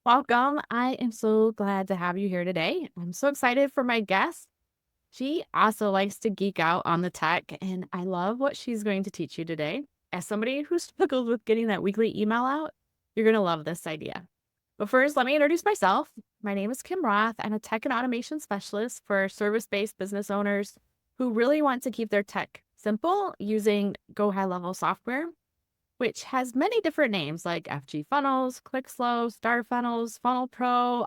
Welcome. I am so glad to have you here today. I'm so excited for my guest. She also likes to geek out on the tech, and I love what she's going to teach you today. As somebody who struggles with getting that weekly email out, you're going to love this idea. But first, let me introduce myself. My name is Kim Roth. I'm a tech and automation specialist for service based business owners who really want to keep their tech simple using Go High Level software, which has many different names like FG Funnels, ClickSlow, Star Funnels, Funnel Pro.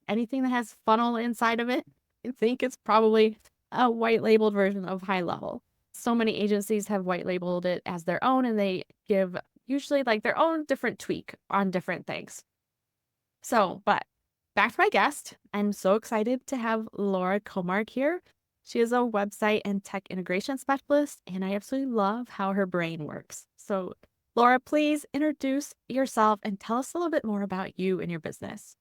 Anything that has funnel inside of it, I think it's probably a white labeled version of High Level. So many agencies have white labeled it as their own, and they give usually like their own different tweak on different things. But back to my guest. I'm so excited to have Laura Comark here. She is a website and tech integration specialist, and I absolutely love how her brain works. So, Laura, please introduce yourself and tell us a little bit more about you and your business.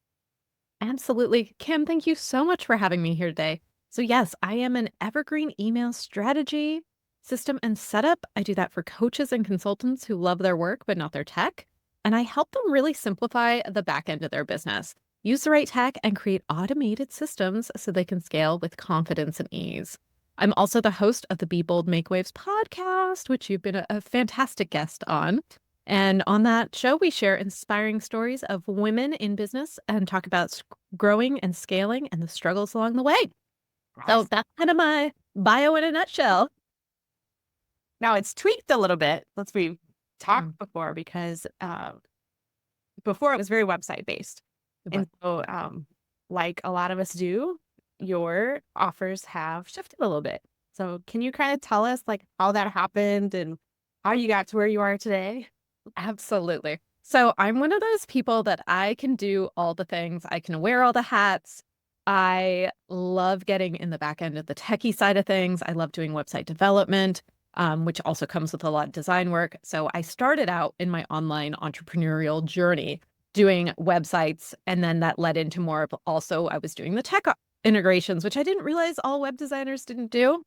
Absolutely. Kim, thank you so much for having me here today. So, yes, I am an Evergreen email strategy, system, and setup. I do that for coaches and consultants who love their work but not their tech. And I help them really simplify the back end of their business, use the right tech, and create automated systems so they can scale with confidence and ease. I'm also the host of the Be Bold Make Waves podcast, which you've been a fantastic guest on. And on that show, we share inspiring stories of women in business and talk about growing and scaling and the struggles along the way. So Yes. that's kind of my bio in a nutshell. Now it's tweaked a little bit. Let's we Mm, talked before because before it was very website based. it was. And like a lot of us do, your offers have shifted a little bit. So can you kind of tell us like how that happened and how you got to where you are today? Absolutely. So I'm one of those people that I can do all the things. I can wear all the hats. I love getting in the back end of the techie side of things. I love doing website development, which also comes with a lot of design work. So I started out in my online entrepreneurial journey doing websites, and then that led into more of also I was doing the tech integrations, which I didn't realize all web designers didn't do.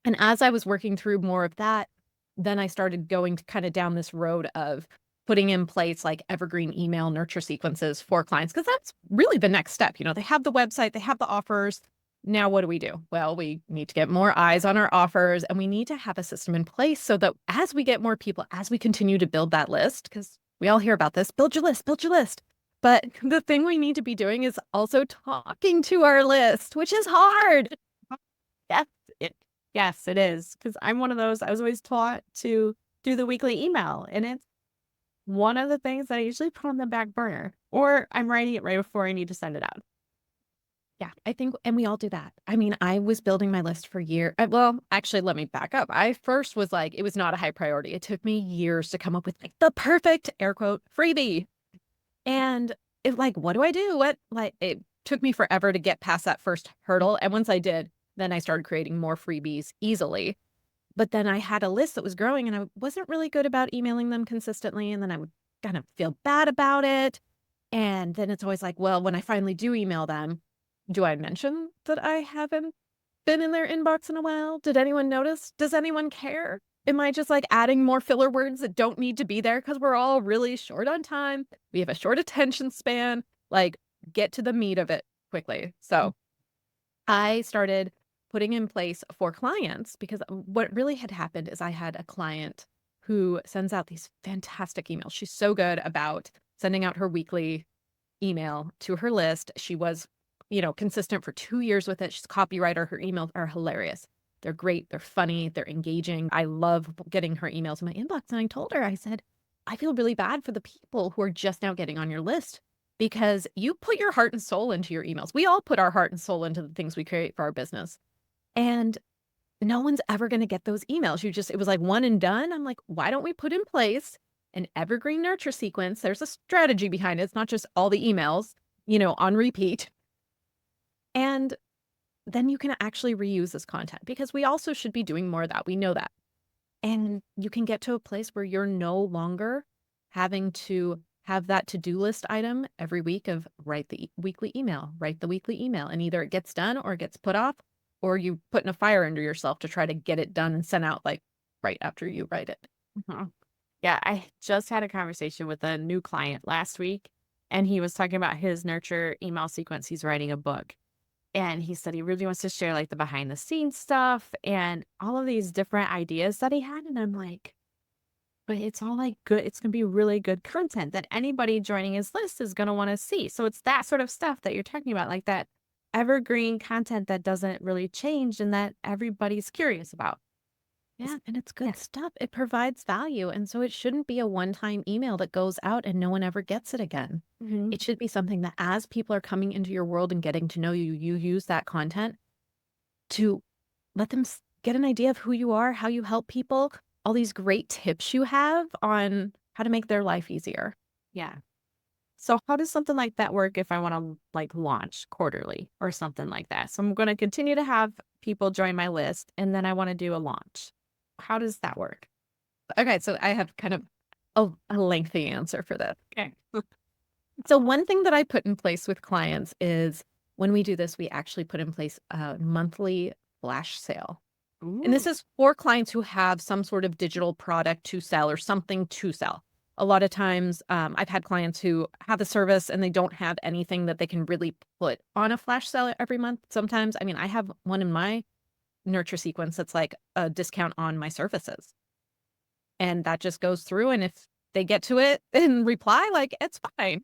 And as I was working through more of that, then I started going kind of down this road of putting in place like evergreen email nurture sequences for clients, because that's really the next step. They have the website, they have the offers. Now, what do we do? Well, we need to get more eyes on our offers, and we need to have a system in place so that as we get more people, as we continue to build that list, because we all hear about this, build your list, build your list. But the thing we need to be doing is also talking to our list, which is hard. Yes, it yes, it is. Because I'm one of those, I was always taught to do the weekly email, and it's one of the things that I usually put on the back burner, or I'm writing it right before I need to send it out. Yeah, I think, and we all do that. I mean, I was building my list for years. Well, actually, let me back up. I first was like, it was not a high priority. It took me years to come up with like the perfect air quote freebie. And it like, what do I do? It took me forever to get past that first hurdle. And once I did, then I started creating more freebies easily. But then I had a list that was growing and I wasn't really good about emailing them consistently. And then I would kind of feel bad about it. And then it's always like, well, when I finally do email them, do I mention that I haven't been in their inbox in a while? Did anyone notice? Does anyone care? Am I just like adding more filler words that don't need to be there because we're all really short on time? We have a short attention span. Like, get to the meat of it quickly. So I started putting in place for clients because what really had happened is I had a client who sends out these fantastic emails. She's so good about sending out her weekly email to her list. She was, consistent for 2 years with it. She's a copywriter. Her emails are hilarious. They're great. They're funny. They're engaging. I love getting her emails in my inbox. And I told her, I said, I feel really bad for the people who are just now getting on your list because you put your heart and soul into your emails. We all put our heart and soul into the things we create for our business. And no one's ever going to get those emails. It was like one and done. I'm like, why don't we put in place an evergreen nurture sequence? There's a strategy behind it. It's not just all the emails, on repeat. And then you can actually reuse this content because we also should be doing more of that. We know that. And you can get to a place where you're no longer having to have that to-do list item every week of write the weekly email, write the weekly email. And either it gets done or it gets put off, or you put in a fire under yourself to try to get it done and sent out like right after you write it. Mhm. Yeah, I just had a conversation with a new client last week, and he was talking about his nurture email sequence. He's writing a book. And he said he really wants to share like the behind the scenes stuff and all of these different ideas that he had. And I'm like, but it's all like good. It's going to be really good content that anybody joining his list is going to want to see. So it's that sort of stuff that you're talking about, like that evergreen content that doesn't really change and that everybody's curious about. Yeah, and it's Yeah. good stuff. It provides value, and so it shouldn't be a one-time email that goes out and no one ever gets it again. Hmm. It should be something that as people are coming into your world and getting to know you, you use that content to let them get an idea of who you are, how you help people, all these great tips you have on how to make their life easier. Yeah. So how does something like that work if I want to like launch quarterly or something like that? So I'm going to continue to have people join my list and then I want to do a launch. How does that work? Okay, so I have kind of a lengthy answer for this. Okay. So one thing that I put in place with clients is when we do this, we actually put in place a monthly flash sale. And this Ooh. is for clients who have some sort of digital product to sell or something to sell. A lot of times, I've had clients who have a service and they don't have anything that they can really put on a flash sale every month. Sometimes, I mean, I have one in my nurture sequence that's like a discount on my services. And that just goes through. And if they get to it and reply, like, it's fine.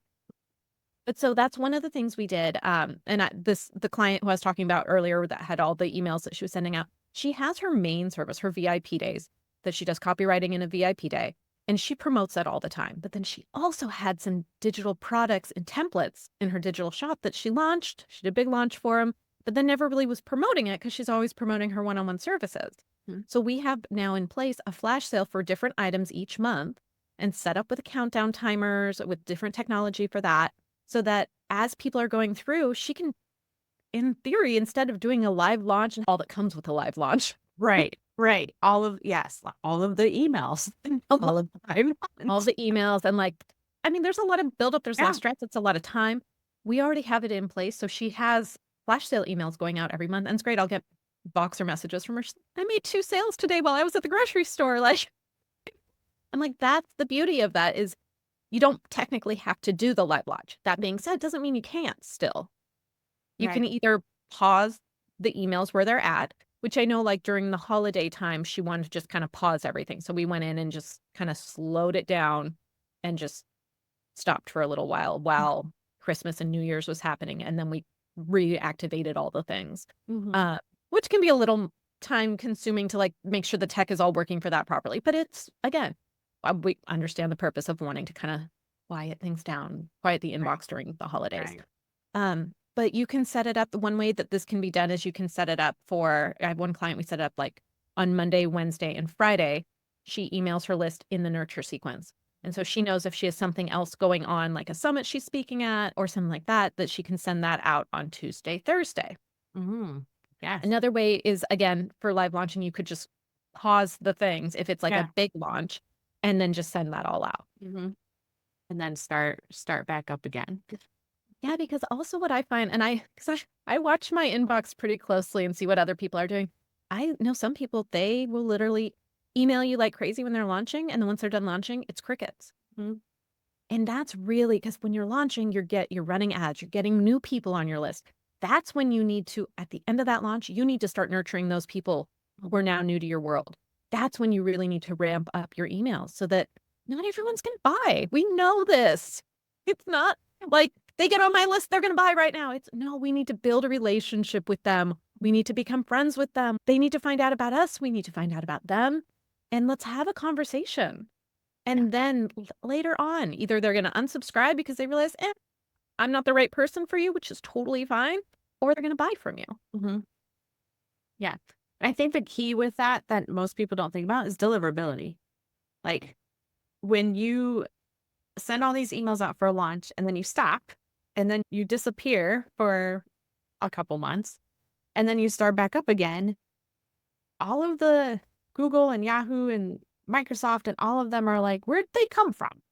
But so that's one of the things we did, and the client who I was talking about earlier that had all the emails that she was sending out, she has her main service, her VIP days, that she does copywriting in a VIP day, and she promotes that all the time. But then she also had some digital products and templates in her digital shop that she launched. She did a big launch for them, but then never really was promoting it because she's always promoting her one-on-one services. Hmm. So we have now in place a flash sale for different items each month and set up with countdown timers with different technology for that so that as people are going through, she can, in theory, instead of doing a live launch and all that comes with a live launch, Right. Right. Yes, all of the emails, a all lot, of the time. all the emails and like, I mean, there's a lot of buildup, there's less Yeah. stress, it's a lot of time. We already have it in place. So she has flash sale emails going out every month. And it's great. I'll get Boxer messages from her. She's like, I made 2 sales today while I was at the grocery store. Like, I'm like, that's the beauty of that is you don't technically have to do the live launch. That being said, doesn't mean you can't still. You can Right. either pause the emails where they're at, which I know like during the holiday time, she wanted to just kind of pause everything. So we went in and just kind of slowed it down and just stopped for a little while Christmas and New Year's was happening. And then we reactivated all the things, Mhm. uh, which can be a little time consuming to like make sure the tech is all working for that properly. But it's again, we understand the purpose of wanting to kind of quiet things down, quiet the Right. inbox during the holidays. Right. But you can set it up the one way that this can be done is you can set it up for I have one client, we set it up like on Monday, Wednesday, and Friday, she emails her list in the nurture sequence. And so she knows if she has something else going on, like a summit she's speaking at or something like that, that she can send that out on Tuesday, Thursday. Mhm. Yes. Another way is again for live launching, you could just pause the things if it's like a Yeah. big launch and then just send that all out. Mhm. And then start back up again. Yeah, because also what I find, and I watch my inbox pretty closely and see what other people are doing. I know some people, they will literally email you like crazy when they're launching, and then once they're done launching, it's crickets. Mhm. And that's really because when you're launching, you're running ads, you're getting new people on your list. That's when you need to, at the end of that launch, you need to start nurturing those people who are now new to your world. That's when you really need to ramp up your emails so that not everyone's going to buy. We know this. It's not like they get on my list, they're going to buy right now. It's no, we need to build a relationship with them. We need to become friends with them. They need to find out about us. We need to find out about them. And let's have a conversation. Yeah. And then later on, either they're going to unsubscribe because they realize, I'm not the right person for you, which is totally fine, or they're going to buy from you. Mhm. Yeah. I think the key with that most people don't think about is deliverability. Like when you send all these emails out for a launch and then you stop and then you disappear for a couple months and then you start back up again, all of the Google and Yahoo and Microsoft and all of them are like, where'd they come from?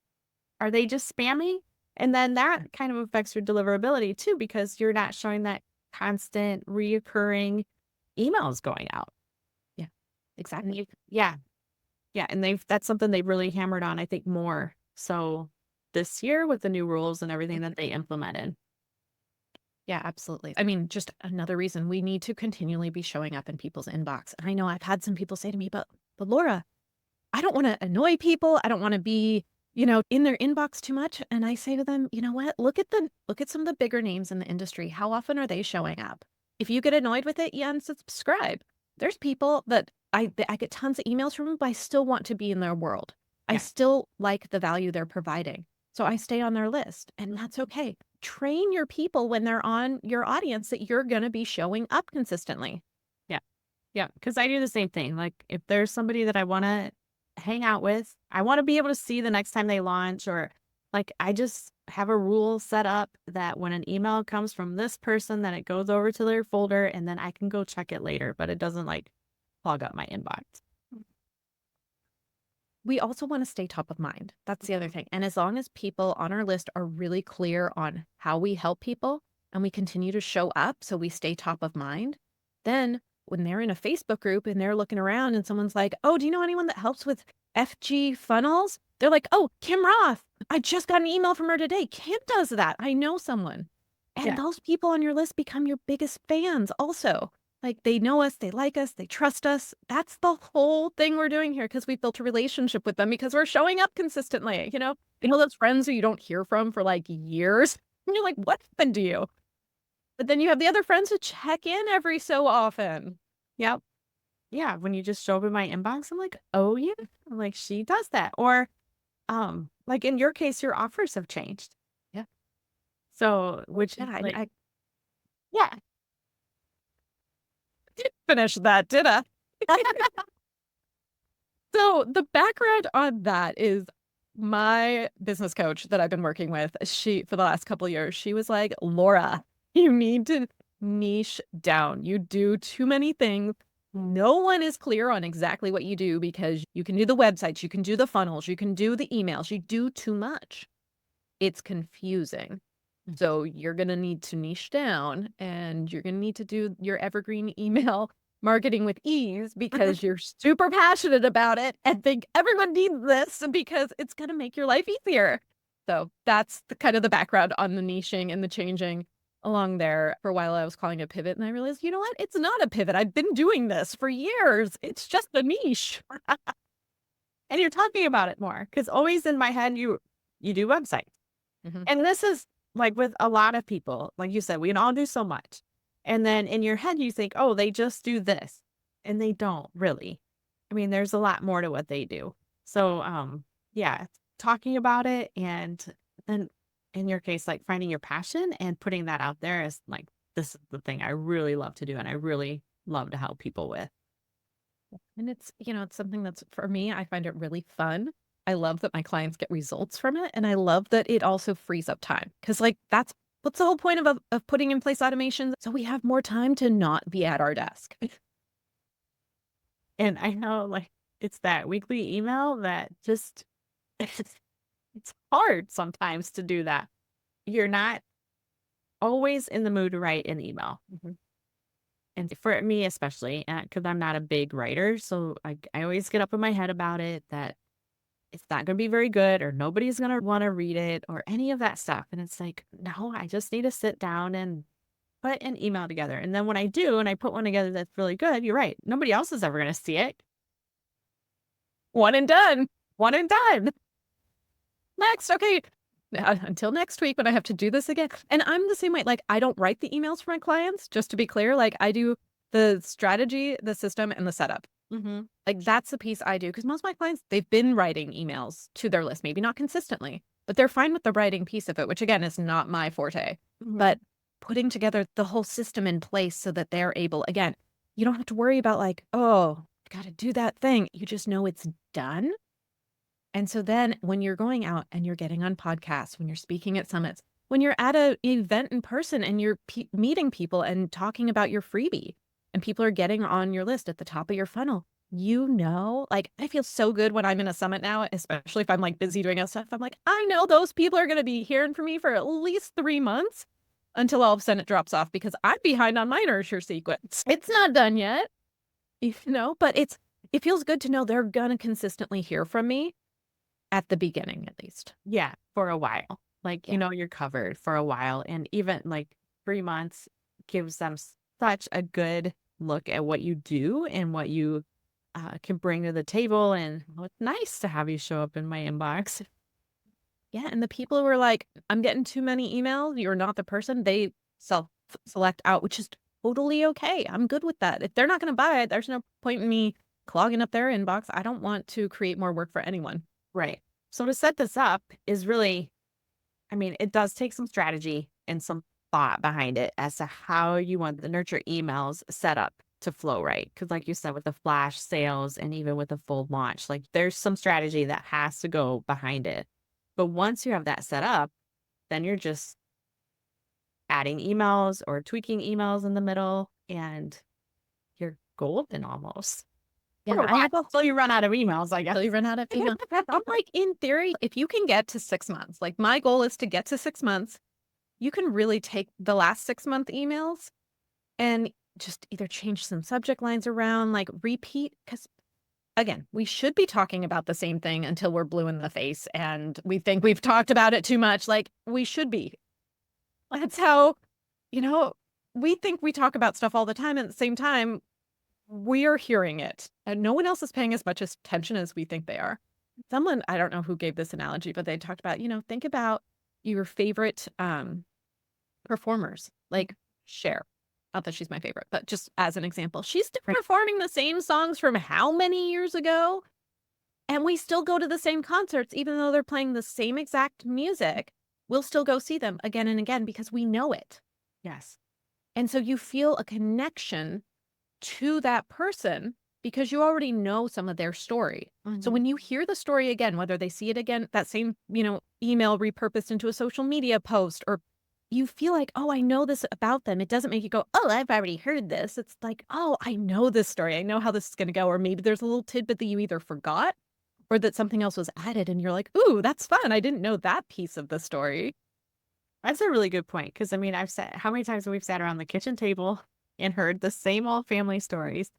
Are they just spamming? And then that kind of affects your deliverability too, because you're not showing that constant reoccurring emails going out. Yeah, And exactly. yeah, yeah. And that's something they've really hammered on, I think, more. So, this year with the new rules and everything that they implemented. Yeah, absolutely. I mean, just another reason we need to continually be showing up in people's inbox. And I know I've had some people say to me, but Laura, I don't want to annoy people. I don't want to be, in their inbox too much. And I say to them, you know what? Look at some of the bigger names in the industry. How often are they showing up? If you get annoyed with it, you unsubscribe. There's people that I get tons of emails from, but I still want to be in their world. I Yeah. still like the value they're providing. So I stay on their list, and that's okay. Train your people when they're on your audience that you're going to be showing up consistently. Yeah. Yeah. Cause I do the same thing. Like if there's somebody that I want to hang out with, I want to be able to see the next time they launch, or like I just have a rule set up that when an email comes from this person, then it goes over to their folder and then I can go check it later, but it doesn't like clog up my inbox. We also want to stay top of mind. That's the other thing. And as long as people on our list are really clear on how we help people and we continue to show up so we stay top of mind, then when they're in a Facebook group and they're looking around and someone's like, oh, do you know anyone that helps with FG funnels? They're like, oh, Kim Roth. I just got an email from her today. Kim does that. I know someone. And Yeah. those people on your list become your biggest fans also. Like, they know us, they like us, they trust us. That's the whole thing we're doing here because we built a relationship with them because we're showing up consistently, you know? You know those friends who you don't hear from for, like, years? And you're like, "What happened to you?" But then you have the other friends who check in every so often. Yep. Yeah. When you just show up in my inbox, I'm like, oh yeah. I'm like, she does that. Or like in your case, your offers have changed. Yeah. So which Yeah, like I yeah. did finish that, did I? So the background on that is my business coach that I've been working with, she for the last couple of years, she was like, "Laura, you need to niche down. You do too many things. No one is clear on exactly what you do because you can do the websites, you can do the funnels, you can do the emails, you do too much. It's confusing. So you're going to need to niche down and you're going to need to do your evergreen email marketing with ease because you're super passionate about it and think everyone needs this because it's going to make your life easier." So that's the kind of the background on the niching and the changing along there. For a while, I was calling it a pivot and I realized, you know what? It's not a pivot. I've been doing this for years. It's just a niche. And you're talking about it more because always in my head, you do websites. Mhm. And this is like with a lot of people, like you said, we can all do so much. And then in your head, you think, oh, they just do this. And they don't really. I mean, there's a lot more to what they do. So, yeah, talking about it and then in your case, like finding your passion and putting that out there is like, this is the thing I really love to do. And I really love to help people with. And it's something that's for me, I find it really fun. I love that my clients get results from it. And I love that it also frees up time. Cause like that's what's the whole point of putting in place automations. So we have more time to not be at our desk. And I know like it's that weekly email that just, it's hard sometimes to do that. You're not always in the mood to write an email. Mhm. And for me, especially, because I'm not a big writer, so I always get up in my head about it that it's not going to be very good, or nobody's going to want to read it, or any of that stuff. And it's like, no, I just need to sit down and put an email together. And then when I do, and I put one together that's really good, you're right. Nobody else is ever going to see it. One and done. One and done. Next. Okay. Until next week when I have to do this again. And I'm the same way. Like, I don't write the emails for my clients, just to be clear. Like, I do the strategy, the system, and the setup. Hmm. Like, that's the piece I do because most of my clients, they've been writing emails to their list, maybe not consistently, but they're fine with the writing piece of it, which again is not my forte. Hmm. But putting together the whole system in place so that they're able, again, you don't have to worry about like, oh, I got to do that thing. You just know it's done. And so then when you're going out and you're getting on podcasts, when you're speaking at summits, when you're at an event in person and you're meeting people and talking about your freebie and people are getting on your list at the top of your funnel, like I feel so good when I'm in a summit now, especially if I'm like busy doing other stuff. I'm like, I know those people are going to be hearing from me for at least 3 months until all of a sudden it drops off because I'm behind on my nurture sequence. It's not done yet, but it feels good to know they're going to consistently hear from me at the beginning, at least. Yeah, for a while. Like, Yeah. you're covered for a while, and even, like, 3 months gives them such a good look at what you do and what you, can bring to the table, and, "Oh, it's nice to have you show up in my inbox." Yeah, and the people who are like, "I'm getting too many emails, you're not the person," they select out, which is totally okay. I'm good with that. If they're not gonna buy it, there's no point in me clogging up their inbox. I don't want to create more work for anyone. Right. So to set this up is really, I mean, it does take some strategy and some thought behind it as to how you want the nurture emails set up to flow right. Because, like you said, with the flash sales and even with the full launch, like there's some strategy that has to go behind it. But once you have that set up, then you're just adding emails or tweaking emails in the middle and you're golden almost Yeah, for a I while have a till you run out of emails, I guess. till you run out of email. I'm like, in theory, if you can get to 6 months, like my goal is to get to 6 months, you can really take the last 6-month emails and just either change some subject lines around, like repeat, because again, we should be talking about the same thing until we're blue in the face and we think we've talked about it too much. Like we should be. That's how, you know, we think we talk about stuff all the time. And at the same time, we're hearing it and no one else is paying as much attention as we think they are. Someone, I don't know who gave this analogy, but they talked about, think about your favorite performers, like Cher. Not that she's my favorite, but just as an example, she's still Right. performing the same songs from how many years ago? And we still go to the same concerts, even though they're playing the same exact music. We'll still go see them again and again because we know it. Yes. And so you feel a connection to that person because you already know some of their story. So Mhm. when you hear the story again, whether they see it again, that same, email repurposed into a social media post, or you feel like, oh, I know this about them. It doesn't make you go, oh, I've already heard this. It's like, oh, I know this story. I know how this is going to go. Or maybe there's a little tidbit that you either forgot or that something else was added and you're like, ooh, that's fun. I didn't know that piece of the story. That's a really good point because I mean, I've said how many times have we sat around the kitchen table and heard the same old family stories,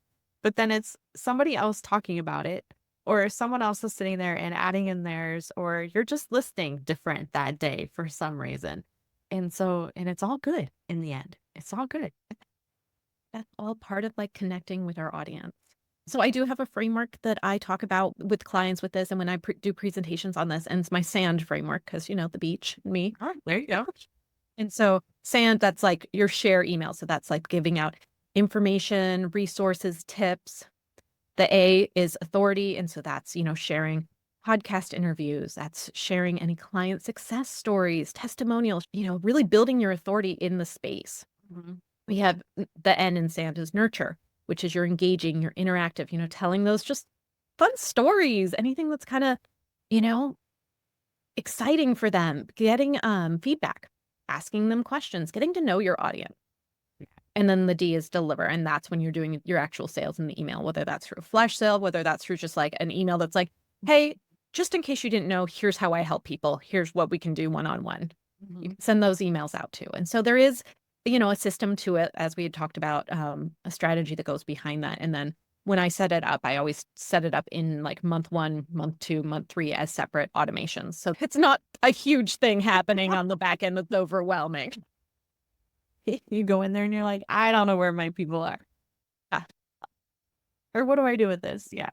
but then it's somebody else talking about it, or someone else is sitting there and adding in theirs, or you're just listening different that day for some reason. And it's all good in the end. It's all good. That's all part of like connecting with our audience. So I do have a framework that I talk about with clients with this, and when I do presentations on this, and it's my SAND framework because the beach, me. Oh, there you go. And so SAND, that's like your share email. So that's like giving out information, resources, tips. The A is authority, and so that's sharing podcast interviews. That's sharing any client success stories, testimonials. Really building your authority in the space. Mhm. We have the N in SAND is nurture, which is you're engaging, you're interactive, telling those just fun stories, anything that's kind of, you know, exciting for them, getting feedback, asking them questions, getting to know your audience. And then the D is deliver. And that's when you're doing your actual sales in the email, whether that's through a flash sale, whether that's through just like an email that's like, hey, just in case you didn't know, here's how I help people. Here's what we can do one on one. You Mhm. can send those emails out too. And so there is, a system to it, as we had talked about, a strategy that goes behind that. And then when I set it up, I always set it up in like month 1, month 2, month 3 as separate automations. So it's not a huge thing happening on the back end that's overwhelming. You go in there and you're like, I don't know where my people are. Yeah. Or what do I do with this? Yeah.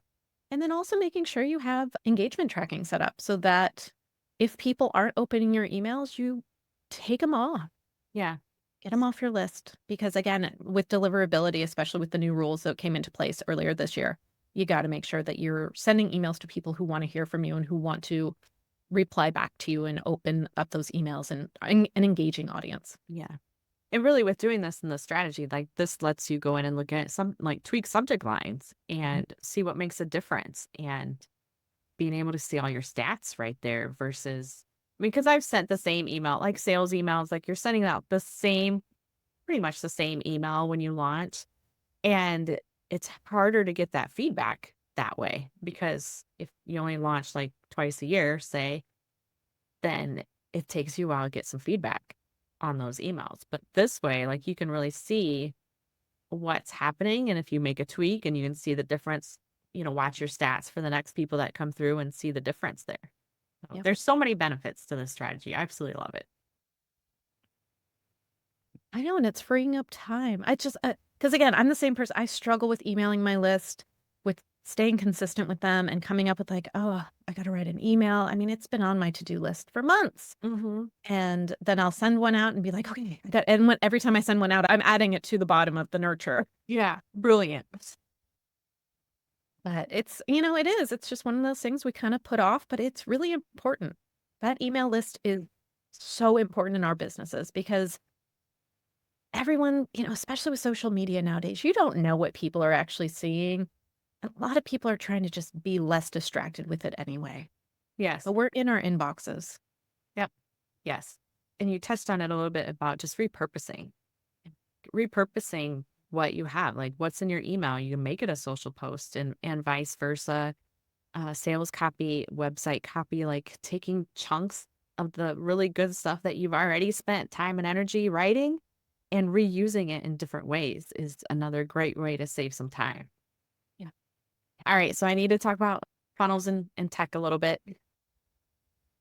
And then also making sure you have engagement tracking set up so that if people aren't opening your emails, you take them off. Yeah. Get them off your list because again, with deliverability, especially with the new rules that came into place earlier this year, you got to make sure that you're sending emails to people who want to hear from you and who want to reply back to you and open up those emails and an engaging audience. Yeah. And really with doing this in the strategy, like this lets you go in and look at some like tweak subject lines Mhm. and see what makes a difference and being able to see all your stats right there versus, I mean, because I've sent the same email, like sales emails, like you're sending out the same, pretty much the same email when you launch. And it's harder to get that feedback that way because if you only launch like twice a year, say, then it takes you a while to get some feedback on those emails. But this way, like you can really see what's happening. And if you make a tweak and you can see the difference, watch your stats for the next people that come through and see the difference there. Yep. There's so many benefits to this strategy. I absolutely love it. I know, and it's freeing up time. I just, because again, I'm the same person. I struggle with emailing my list, with staying consistent with them and coming up with like, oh, I got to write an email. I mean, it's been on my to-do list for months. Mm-hmm. And then I'll send one out and be like, okay, and every time I send one out, I'm adding it to the bottom of the nurture. Yeah, brilliant. But it is. It's just one of those things we kind of put off, but it's really important. That email list is so important in our businesses because everyone, especially with social media nowadays, you don't know what people are actually seeing. A lot of people are trying to just be less distracted with it anyway. Yes. But we're in our inboxes. Yep. Yes. And you touched on it a little bit about just repurposing what you have, like what's in your email. You can make it a social post and vice versa. Sales copy, website copy, like taking chunks of the really good stuff that you've already spent time and energy writing and reusing it in different ways is another great way to save some time. Yeah. All right. So I need to talk about funnels and tech a little bit.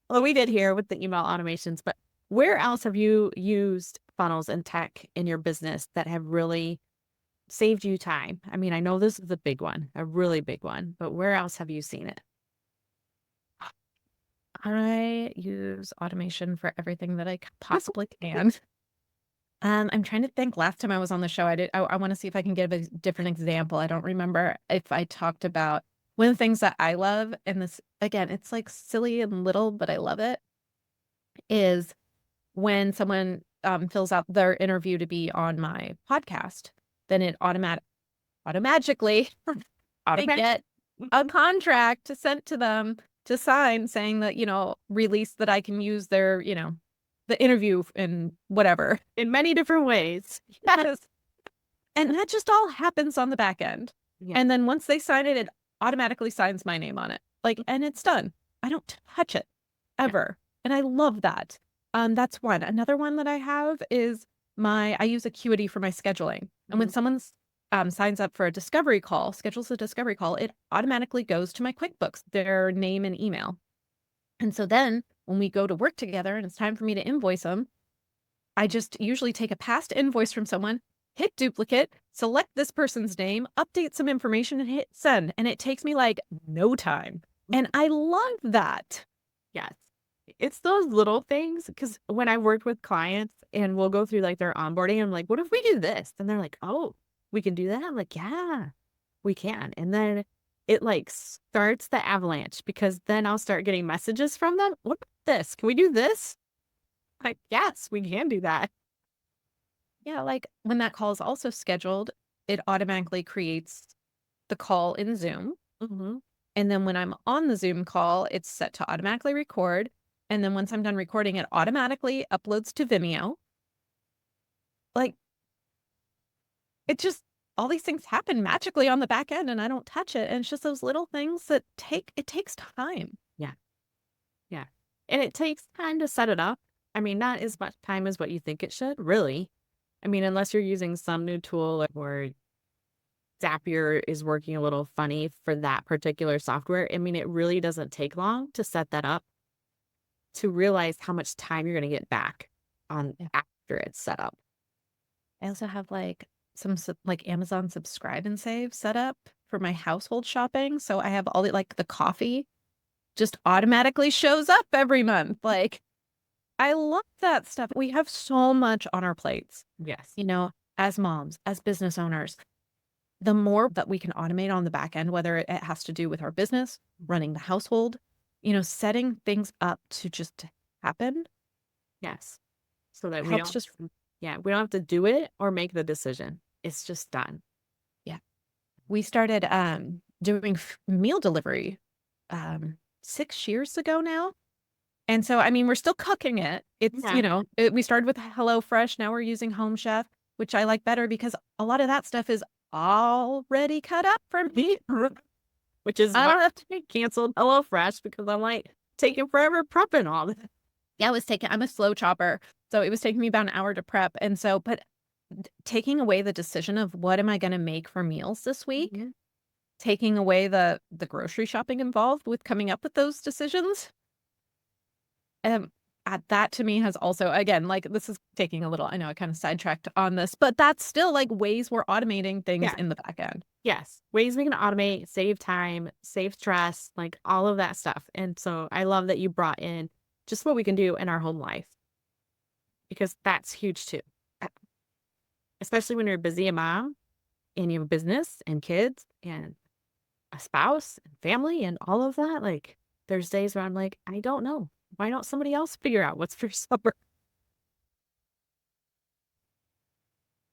Well, we did here with the email automations, but where else have you used funnels and tech in your business that have really saved you time? I mean, I know this is a big one, a really big one, but where else have you seen it? I use automation for everything that I possibly can. I'm trying to think. Last time I was on the show, I want to see if I can give a different example. I don't remember if I talked about one of the things that I love, and this, again, it's like silly and little, but I love it, is when someone fills out their interview to be on my podcast, then it automatically they Automatic. get a contract sent to them to sign saying that, release that I can use their, the interview and whatever. In many different ways. Yes. And that just all happens on the back end. Yeah. And then once they sign it, it automatically signs my name on it. And it's done. I don't touch it Yeah. ever. And I love that. That's one. Another one that I have is I use Acuity for my scheduling. And when Mhm. someone signs up for a discovery call, schedules a discovery call, it automatically goes to my QuickBooks, their name and email. And so then when we go to work together and it's time for me to invoice them, I just usually take a past invoice from someone, hit duplicate, select this person's name, update some information, and hit send. And it takes me like no time. And I love that. Yes. It's those little things because when I work with clients and we'll go through like their onboarding, I'm like, what if we do this? And they're like, oh, we can do that. I'm like, yeah, we can. And then it like starts the avalanche because then I'll start getting messages from them. What about this? Can we do this? Like, yes, we can do that. Yeah, like when that call is also scheduled, it automatically creates the call in Zoom. Mm-hmm. And then when I'm on the Zoom call, it's set to automatically record. And then once I'm done recording, it automatically uploads to Vimeo. Like it just, all these things happen magically on the back end and I don't touch it. And it's just those little things that it takes time. Yeah. Yeah. And it takes time to set it up. I mean, not as much time as what you think it should, really. I mean, unless you're using some new tool or Zapier is working a little funny for that particular software. I mean, it really doesn't take long to set that up to realize how much time you're going to get back on Yeah. after it's set up. I also have like some like Amazon Subscribe and Save set up for my household shopping. So I have all the coffee just automatically shows up every month. Like I love that stuff. We have so much on our plates, Yes. as moms, as business owners. The more that we can automate on the back end, whether it has to do with our business, running the household, setting things up to just happen, Yes. So that we helps don't, just, yeah, we don't have to do it or make the decision. It's just done. yeah. We started doing meal delivery 6 years ago now. And so, I mean, we're still cooking it. It's, Yeah. We started with HelloFresh. Now we're using Home Chef, which I like better because a lot of that stuff is already cut up for me. Which is I why don't have to. I canceled HelloFresh because I'm like taking forever prepping all this. Yeah, I'm a slow chopper. So it was taking me about an hour to prep. And so, but taking away the decision of what am I going to make for meals this week, Mhm. taking away the grocery shopping involved with coming up with those decisions, Um, that to me has also again, like, this is taking a little I know I kinda sidetracked on this, but that's still, like, ways we're automating things Yeah. in the back end. Yes. Ways we can automate, save time, save stress, like all of that stuff. And so I love that you brought in just what we can do in our home life because that's huge too. Uh, Especially when you're busy a mom and you have a business and kids and a spouse and family and all of that. Like there's days where I'm like, I don't know. Why don't somebody else figure out what's for supper?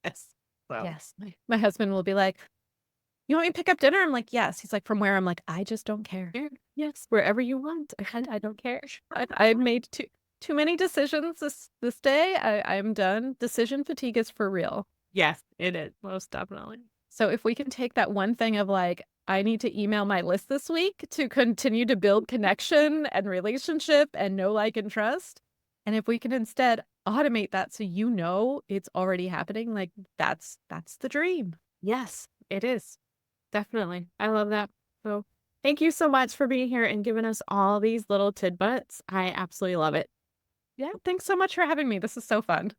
Yes. So Yes, my husband will be like, "You want me to pick up dinner?" I'm like, "Yes." He's like, "From where?" I'm like, "I just don't care." yeah, yes, wherever you want. I don't care. I made too many decisions this day. I'm done. Decision fatigue is for real. Yes, it is. Most definitely. So if we can take that one thing of like, I need to email my list this week to continue to build connection and relationship and know, like, and trust. And if we can instead automate that so you know it's already happening, like that's the dream. Yes, it is. Definitely. I love that. So thank you so much for being here and giving us all these little tidbits. I absolutely love it. Yeah, thanks so much for having me. This is so fun.